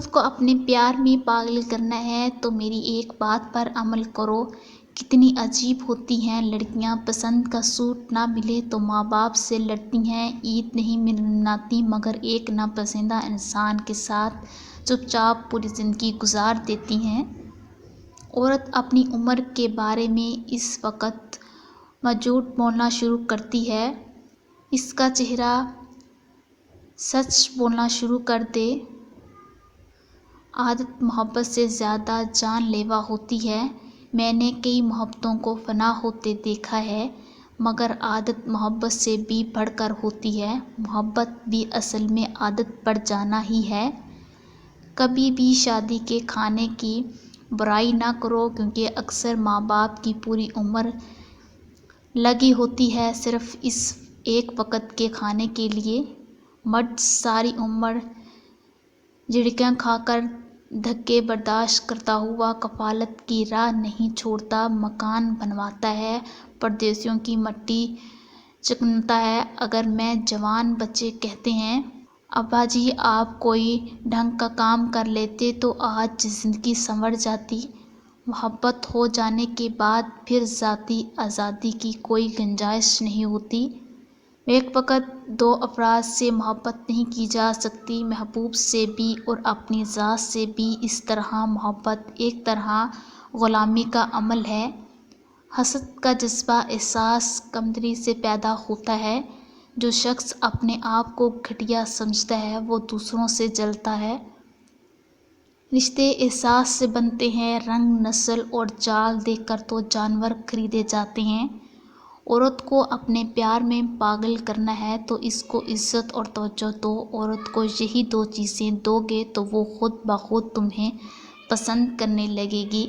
عورت کو اپنے پیار میں پاگل کرنا ہے تو میری ایک بات پر عمل کرو۔ کتنی عجیب ہوتی ہیں لڑکیاں، پسند کا سوٹ نہ ملے تو ماں باپ سے لڑتی ہیں، عید نہیں مناتی مگر ایک ناپسندیدہ انسان کے ساتھ چپ چاپ پوری زندگی گزار دیتی ہیں۔ عورت اپنی عمر کے بارے میں اس وقت جھوٹ بولنا شروع کرتی ہے اس کا چہرہ سچ بولنا شروع کر دے۔ عادت محبت سے زیادہ جان لیوا ہوتی ہے۔ میں نے کئی محبتوں کو فنا ہوتے دیکھا ہے مگر عادت محبت سے بھی بڑھ کر ہوتی ہے۔ محبت بھی اصل میں عادت پڑ جانا ہی ہے۔ کبھی بھی شادی کے کھانے کی برائی نہ کرو کیونکہ اکثر ماں باپ کی پوری عمر لگی ہوتی ہے صرف اس ایک وقت کے کھانے کے لیے۔ مرد ساری عمر جھڑکیاں کھا کر دھکے برداشت کرتا ہوا کفالت کی راہ نہیں چھوڑتا، مکان بنواتا ہے، پردیسیوں کی مٹی چکھتا ہے۔ اگر میں جوان بچے کہتے ہیں ابا جی آپ کوئی ڈھنگ کا کام کر لیتے تو آج زندگی سنور جاتی۔ محبت ہو جانے کے بعد پھر ذاتی آزادی کی کوئی گنجائش نہیں ہوتی۔ ایک وقت دو افراد سے محبت نہیں کی جا سکتی، محبوب سے بھی اور اپنی ذات سے بھی۔ اس طرح محبت ایک طرح غلامی کا عمل ہے۔ حسد کا جذبہ احساس کمتری سے پیدا ہوتا ہے۔ جو شخص اپنے آپ کو گھٹیا سمجھتا ہے وہ دوسروں سے جلتا ہے۔ رشتے احساس سے بنتے ہیں، رنگ، نسل اور چال دیکھ کر تو جانور خریدے جاتے ہیں۔ عورت کو اپنے پیار میں پاگل کرنا ہے تو اس کو عزت اور توجہ دو۔ عورت کو یہی دو چیزیں دو گے تو وہ خود بخود تمہیں پسند کرنے لگے گی۔